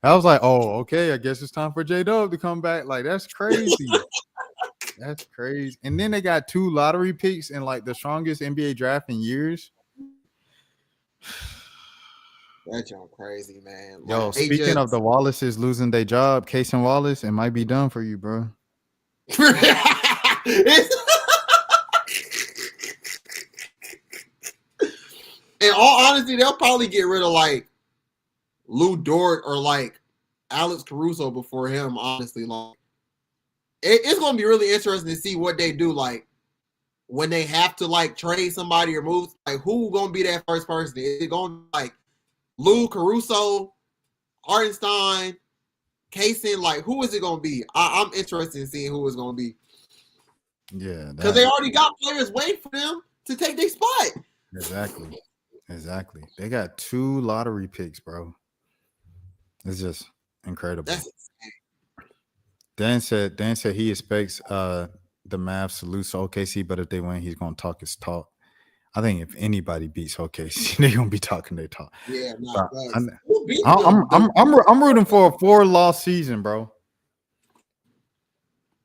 I was like, oh, okay, I guess it's time for J-Dub to come back. That's crazy. That's crazy. And then they got 2 lottery picks in, the strongest NBA draft in years. That's crazy, man. Yo, speaking of the Wallaces losing their job, Case and Wallace, it might be done for you, bro. In all honesty, they'll probably get rid of Lou Dort or Alex Caruso before him. Honestly, it's gonna be really interesting to see what they do. When they have to trade somebody or move, who gonna be that first person? Is it gonna be Lou, Caruso, Hartenstein, Kaysen? Who is it gonna be? I'm interested in seeing who it's gonna be. Yeah, because they already got players waiting for them to take their spot. Exactly. They got 2 lottery picks, bro. It's just incredible. That's insane. Dan said he expects the Mavs to lose to OKC, but if they win, he's gonna talk his talk. I think if anybody beats OKC, they're gonna be talking their talk. Yeah, I'm rooting for a 4-loss season, bro.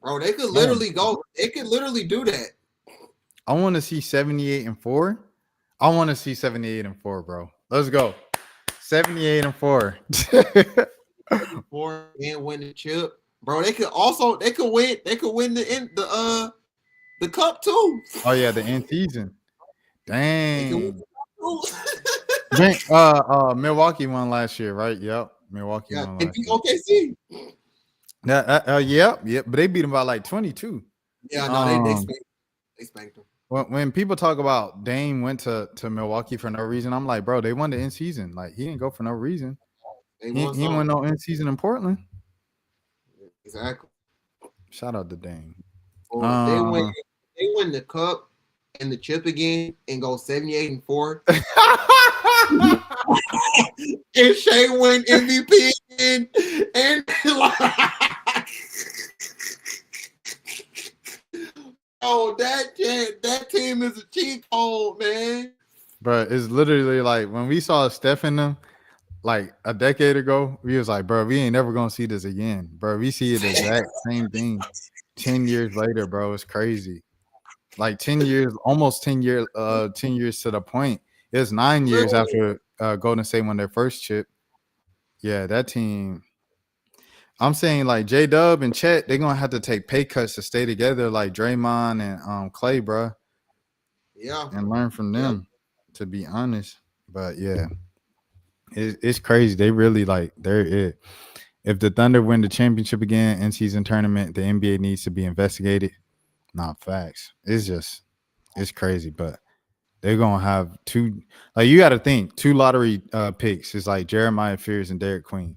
Bro, they could literally go. They could literally do that. I want to see 78-4. I want to see 78-4, bro. Let's go. 78-4. 4 and win the chip, bro. They could win the cup too. Oh yeah, the end season. Dang. Milwaukee won last year, right? Yep. Milwaukee won last year. OKC. Yeah, but they beat them by 22. Yeah, no, they spanked them. When people talk about Dame went to Milwaukee for no reason, I'm like, bro, they won the end season. He didn't go for no reason. He won no end season in Portland. Exactly. Shout out to Dame. They win the cup and the chip again and go 78-4. And Shea win MVP again, and that team is a cheat code, man. Bro, it's literally when we saw Steph in them a decade ago, we was like, bro, we ain't never gonna see this again. Bro, we see the exact same thing 10 years later, bro. It's crazy. 10 years, almost 10 years, 10 years to the point. It's 9 years after Golden State won their first chip. Yeah, that team. I'm saying J-Dub and Chet, they're gonna have to take pay cuts to stay together, like Draymond and Clay, bro. Yeah, and learn from them. To be honest, but yeah, it's crazy. They really they're it. If the Thunder win the championship again in season tournament, the NBA needs to be investigated. Not facts. It's crazy, but they're gonna have 2. You got to think 2 lottery picks. It's Jeremiah Fears and Derek Queen.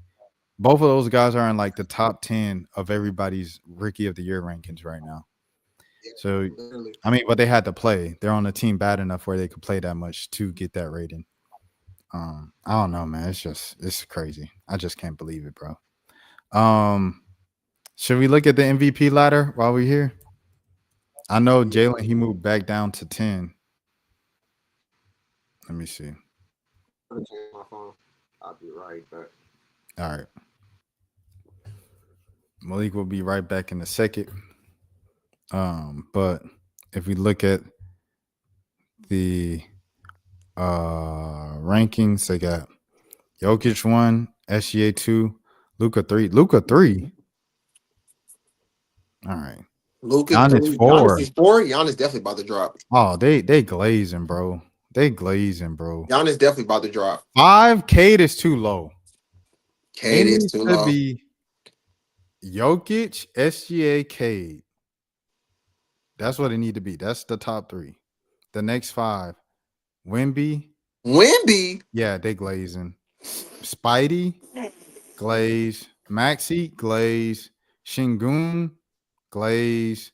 Both of those guys are in the top 10 of everybody's Rookie of the Year rankings right now. Yeah, so literally. I mean, but they had to play. They're on a team bad enough where they could play that much to get that rating. I don't know, man. It's crazy. I just can't believe it, bro. Should we look at the MVP ladder while we're here? I know Jalen, he moved back down to 10. Let me see. I'm gonna change my phone. I'll be right back. All right. Malik will be right back in a second. But if we look at the rankings, they got Jokic 1, SGA 2, Luka 3. Luka 3. All right. Luka Giannis 4. Giannis is 4. Giannis definitely about to drop. Oh, they glazing, bro. They glazing, bro. Giannis definitely about to drop. 5. Cade is too low. Cade is too low. Be Jokic, SGA, Cade. That's what it need to be. That's the top 3. The next 5, Wemby. Yeah, they glazing. Spidey, glaze. Maxey, glaze. Şengün, glaze.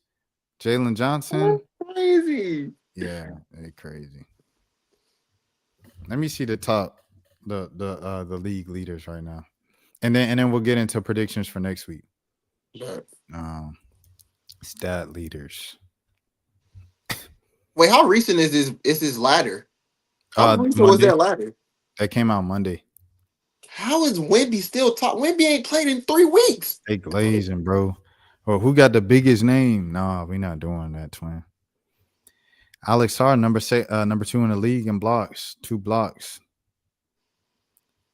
Jalen Johnson. Crazy. Yeah, they crazy. Let me see the top, the league leaders right now, and then we'll get into predictions for next week. Yeah. Stat leaders. Wait, how recent is this? Is this ladder? How recent was that ladder? That came out Monday. How is Wemby still top? Wemby ain't played in 3 weeks. They glazing, bro. Well, who got the biggest name? Nah, we're not doing that, twin. Alex Hart, number 2 in the league in blocks, 2 blocks.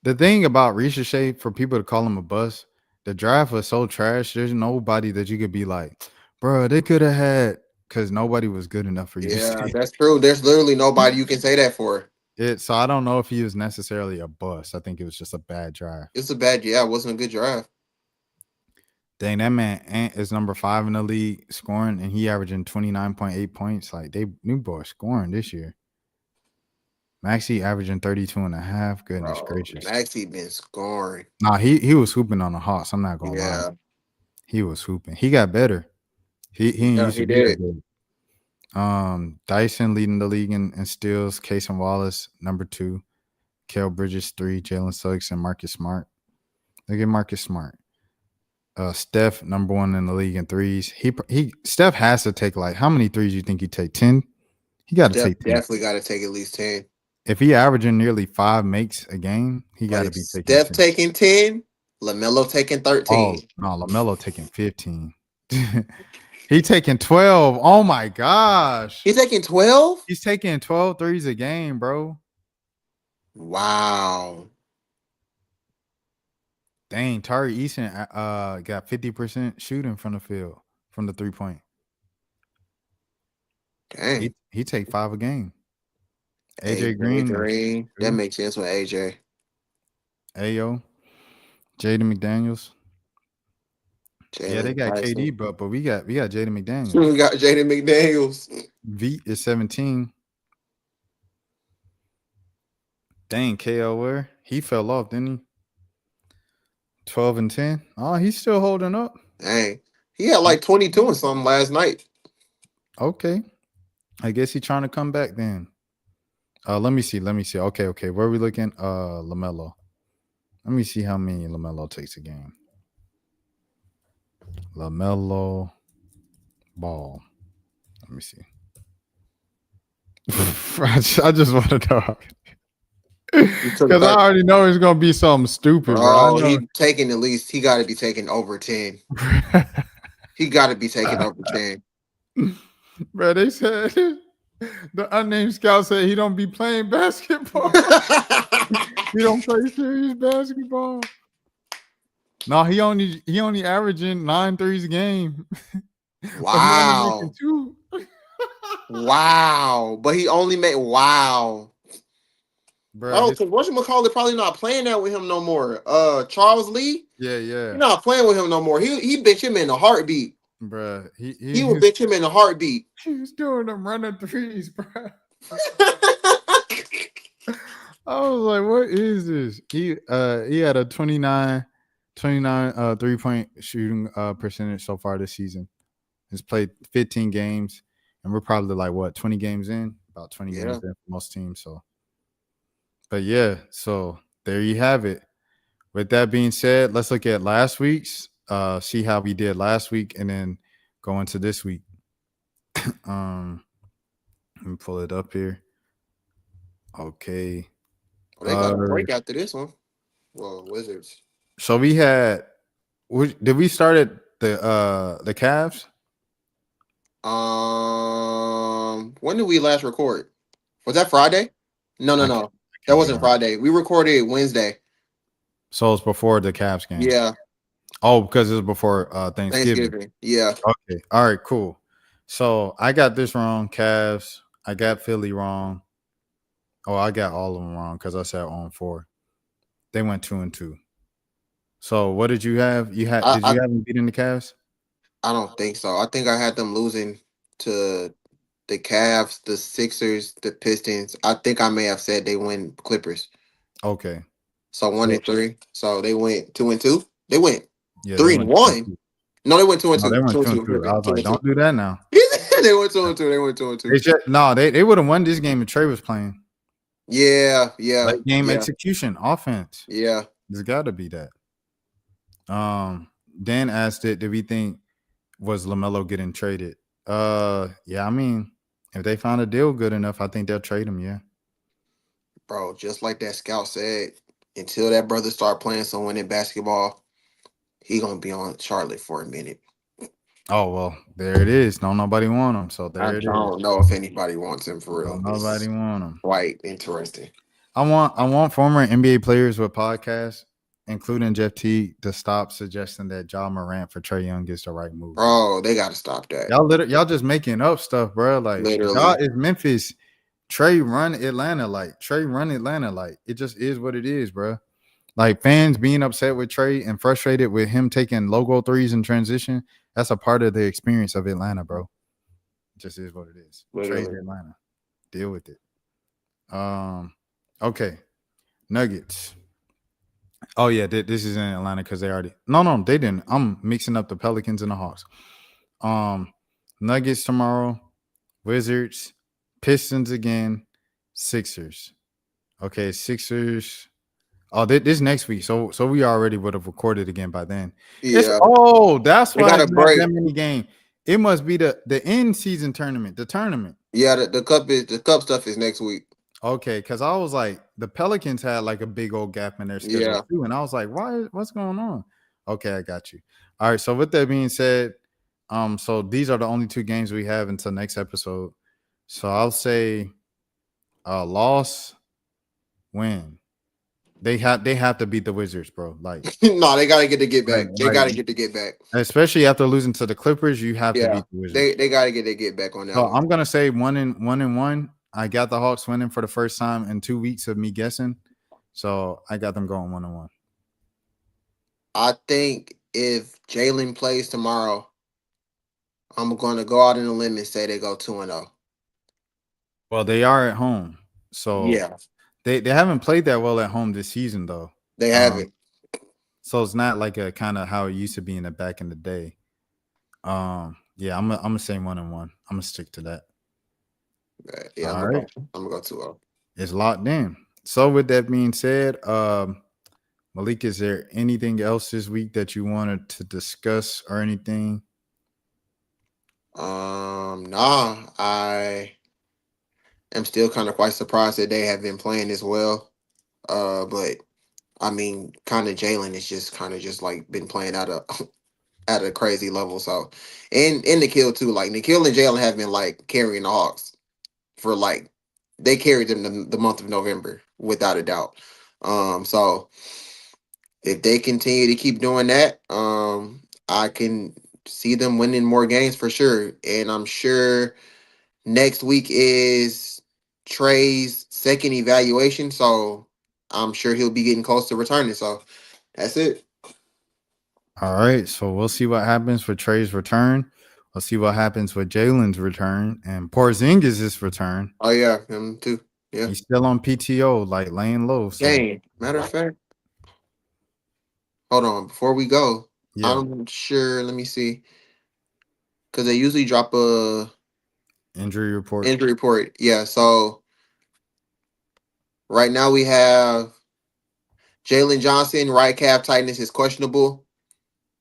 The thing about Ricochet, for people to call him a bust, the draft was so trash. There's nobody that you could be like, bro, they could have had, because nobody was good enough for you. Yeah, that's true. There's literally nobody you can say that for. So I don't know if he was necessarily a bust. I think it was just a bad draft. It's a bad, yeah, it wasn't a good draft. Dang, that man Ant is number 5 in the league scoring, and he averaging 29.8 points. Like, they new boy scoring this year. Maxey averaging 32.5. Goodness gracious. Maxey been scoring. Nah, he was hooping on the Hawks. I'm not gonna lie. He was hooping. He got better. He used to be that good. Dyson leading the league in steals. Cason Wallace, number 2. Kel Bridges, 3. Jalen Suggs and Marcus Smart. Look at Marcus Smart. Steph, number 1 in the league in threes. Steph has to take, like, how many threes you think he take? 10? He got to take 10. Definitely got to take at least 10. If he averaging nearly 5 makes a game, he got to be taking Steph 10. taking 10, LaMelo taking 13. Oh, no, LaMelo taking 15. He taking 12. Oh, my gosh. He's taking 12? He's taking 12 threes a game, bro. Wow. Dang, Tari Eason got 50% shooting from the field, from the 3-point. Dang. He take 5 a game. AJ Green. That makes sense with AJ. Ayo. Jaden McDaniels. Yeah, they got KD, but we got Jaden McDaniels. We got Jaden McDaniels. V is 17. Dang, KL where? He fell off, didn't he? 12 and 10. Oh, he's still holding up. Dang. He had like 22 and something last night. Okay. I guess he's trying to come back then. Let me see. Okay. Where are we looking? LaMelo. Let me see how many LaMelo takes a game. LaMelo Ball. Let me see. I just want to know. Because I already know it's gonna be something stupid. Oh, he taking at least. He got to be taking over 10. He got to be taking over 10. Bro, they said the unnamed scout said he don't be playing basketball. He don't play serious basketball. No, he only averaging 9 threes a game. Wow. Wow. But he only made Bro, oh, because whatchamacallit probably not playing that with him no more. Charles Lee? Yeah. He's not playing with him no more. He bitch him in a heartbeat. Bro, he would bitch him in a heartbeat. He was doing them running threes, bro. I was like, what is this? He had a 29 3-point shooting percentage so far this season. He's played 15 games, and we're probably like 20 games in, about 20 games in for most teams. So But yeah, so there you have it. With that being said, let's look at last week's, see how we did last week, and then go into this week. Let me pull it up here. Okay. Well, they got a break after this one. Well, Wizards. So we had. Did we start at the Cavs? When did we last record? Was that Friday? No. That wasn't Friday. We recorded Wednesday. So it's before the Cavs game. Yeah. Oh, because it was before Thanksgiving. Yeah. Okay. All right. Cool. So I got this wrong. Cavs. I got Philly wrong. Oh, I got all of them wrong because I said on 4. They went 2-2. So what did you have? Did you have them beating the Cavs? I don't think so. I think I had them losing to the Cavs, the Sixers, the Pistons. I think I may have said they win Clippers. Okay. So 1-3. So they went 2-2. They went 3-1. 2-2. No, they went 2-2. No, they went 2-2. I was like, don't do that now. They went 2-2. They went 2-2. They would have won this game if Trae was playing. Yeah. Like game execution, offense. Yeah. There's got to be that. Dan asked it, did we think was LaMelo getting traded? Yeah, I mean, if they find a deal good enough, I think they'll trade him, yeah. Bro, just like that scout said, until that brother start playing some winning basketball, he gonna be on Charlotte for a minute. Oh, well, there it is. Don't nobody want him, so there it is. I don't know if anybody wants him for real. Nobody want him. Quite interesting. I want former NBA players with podcasts, including Jeff Teague, to stop suggesting that Ja Morant for Trae Young is the right move. Bro, they got to stop that. Y'all just making up stuff, bro. Like, Ja is Memphis. Trae run Atlanta. Like, it just is what it is, bro. Like, fans being upset with Trae and frustrated with him taking logo threes in transition, that's a part of the experience of Atlanta, bro. It just is what it is. Trae's Atlanta. Deal with it. Okay. Nuggets. Oh, yeah, this is in Atlanta because they already – no, they didn't. I'm mixing up the Pelicans and the Hawks. Nuggets tomorrow, Wizards, Pistons again, Sixers. Okay, Sixers. Oh, this next week. So we already would have recorded again by then. Yeah. That's why got a break. That many game. It must be the end season tournament, the tournament. Yeah, the cup stuff is next week. Okay, because I was like, the Pelicans had like a big old gap in their schedule too, and I was like, what's going on? Okay, I got you. All right, so with that being said, so these are the only 2 games we have until next episode. So I'll say loss, win. They have to beat the Wizards, bro. Like, no, they gotta get back. They gotta get back. Especially after losing to the Clippers, you have to beat the Wizards. They gotta get back on that. So one. I'm gonna say 1-1. I got the Hawks winning for the first time in 2 weeks of me guessing. So I got them going 1-1. I think if Jalen plays tomorrow, I'm going to go out on a limb and say they go 2-0. Well, they are at home. So yeah. They haven't played that well at home this season, though. They haven't. So it's not like a kind of how it used to be in the back in the day. Yeah, I'm gonna say 1-1. I'm gonna stick to that. Yeah, I'm gonna go 2-0. It's locked in. So with that being said, Malik, is there anything else this week that you wanted to discuss or anything? Nah, I am still kind of quite surprised that they have been playing as well. But I mean, kind of Jalen is just like been playing at a crazy level. So, and Nikhil too. Like Nikhil and Jalen have been like carrying the Hawks for like they carried them the month of November without a doubt. So if they continue to keep doing that, I can see them winning more games for sure. And I'm sure next week is Trae's second evaluation, so I'm sure he'll be getting close to returning. So that's it. All right, so we'll see what happens for Trae's return. We'll see what happens with Jalen's return and Porzingis' return. Oh yeah, him too. Yeah, he's still on PTO, like laying low. So. Dang. Matter of fact, hold on before we go. Yeah. I'm sure. Let me see, because they usually drop a injury report. Yeah, so Right now we have Jalen Johnson, right calf tightness is questionable.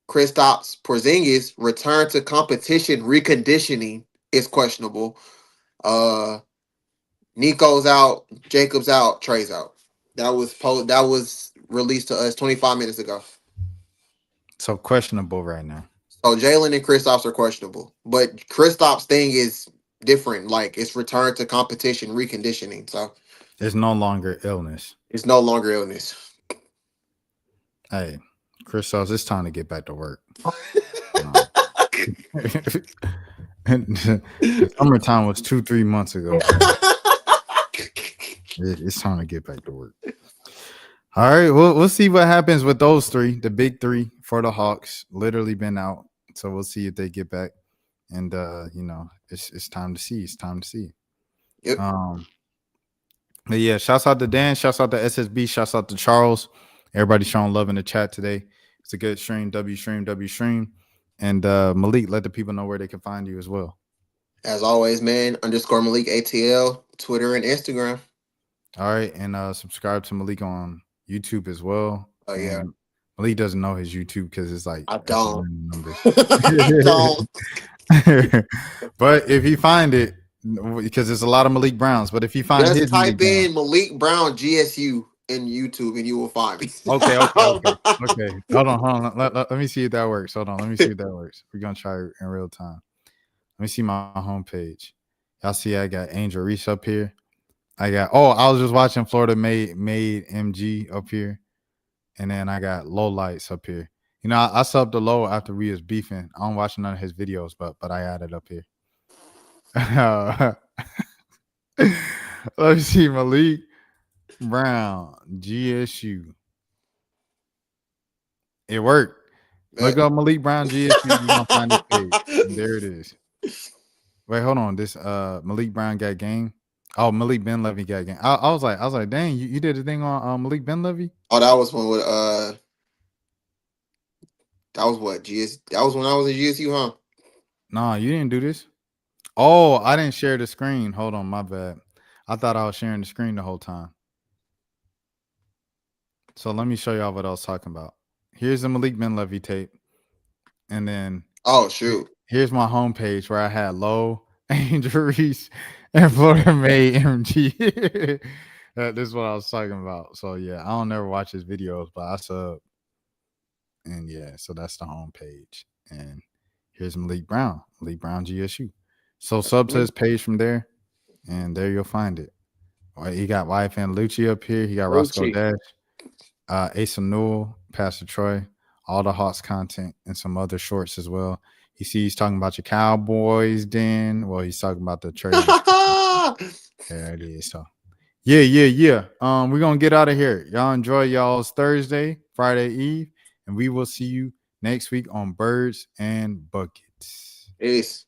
Kristaps Porzingis return to competition reconditioning is questionable. Nico's out, Jacob's out, Trae's out. That was released to us 25 minutes ago. So questionable right now. So Jalen and Kristaps are questionable, but Kristaps' thing is different. Like it's return to competition reconditioning. So It's no longer illness. it's no longer illness. Hey, Chris Sauce, it's time to get back to work. The summertime was 2-3 months ago. It's time to get back to work. All right, we'll see what happens with those three, the big three for the Hawks. Literally been out, so we'll see if they get back. And it's time to see. It's time to see. Yep. But yeah, shouts out to Dan, shouts out to SSB, shouts out to Charles. Everybody showing love in the chat today. It's a good stream, W stream. And Malik, let the people know where they can find you as well. As always, man, _ Malik ATL, Twitter and Instagram. All right, and subscribe to Malik on YouTube as well. Oh yeah. And Malik doesn't know his YouTube because it's like I don't. numbers. I don't. But if you find it, because there's a lot of Malik Browns, but if you find Just his type Malik in Malik Brown GSU in YouTube and you will find me. Okay. Hold on. Let me see if that works. Hold on. Let me see if that works. We're gonna try it in real time. Let me see my homepage. Y'all see I got Angel Reese up here. I was just watching Florida made MG up here. And then I got Low Lights up here. You know, I subbed the Low after we was beefing. I don't watch none of his videos, but I added up here. Let me see Malik Brown GSU. It worked. Look up Malik Brown GSU. You're gonna find this page. And there it is. Wait, hold on. This Malik Brown got game. Oh, Malik Ben Levy got game. I was like, dang, you did the thing on Malik Ben Levy? Oh, that was one with that was what that was when I was at GSU, huh? No, you didn't do this. Oh, I didn't share the screen. Hold on, my bad. I thought I was sharing the screen the whole time. So let me show y'all what I was talking about. Here's the Malik Ben Levy tape. And then here's my homepage where I had Low, Angel Reese, and Florida Made MG. This is what I was talking about. So yeah, I don't never watch his videos, but I sub. And yeah, so that's the homepage. And here's Malik Brown GSU. So sub to his page from there, and there you'll find it. He got YFN Lucci up here. He got Roscoe Dash, Asa Newell, Pastor Troy, all the Hawks content, and some other shorts as well. He's talking about your Cowboys, then. Well, he's talking about the trade. There it is. So yeah. We're gonna get out of here. Y'all enjoy y'all's Thursday, Friday Eve, and we will see you next week on Birds and Buckets. Peace.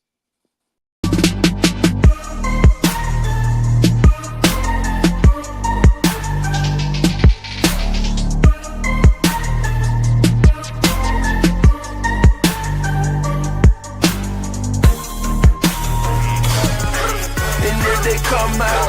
They come out.